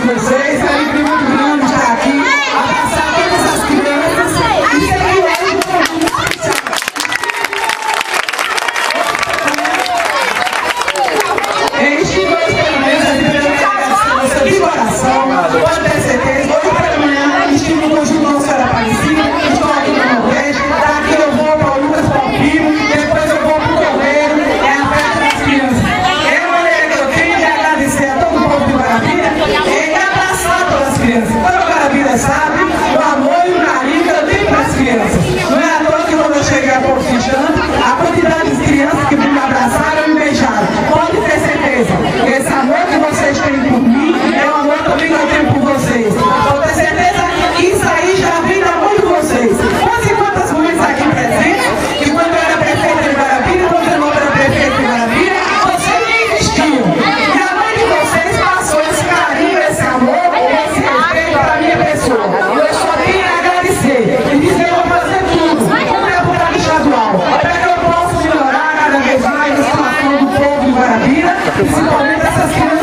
Vocês, é um muito grande estar aqui, abraçar todas essas crianças e seguir elas no caminho social. Estive hoje pela mesa de crianças de coração, pode ter certeza. Hoje pela manhã estive no conjunto Nossa Senhora Aparecida, estou aqui no Nordeste, daqui eu vou para o Lucas Palpino, depois eu vou para o Correio, é a festa das crianças. É uma maneira que eu tenho de agradecer a todo o povo de Guarabira. Quando a Guarabira sabe o amor e o carinho que eu tenho para as crianças. Não é à toa que quando eu cheguei a Porto Fechando, a quantidade de crianças que me abraçaram e me beijaram. Pode ter certeza que esse amor que vocês têm por mim é o amor também que eu tenho por vocês. Pode ter certeza que isso aí já vem da mão de vocês. Quantas mães aqui presentes, que quando eu era prefeita de Guarabira, quando eu não era prefeita de Guarabira, vocês me investiam. E a mãe de vocês passou esse carinho, esse amor, esse respeito para a minha pessoa. Eu só tenho a agradecer e dizer que eu vou fazer tudo como deputado estadual para que eu possa melhorar cada vez mais a situação do povo de Guarabira, principalmente essas crianças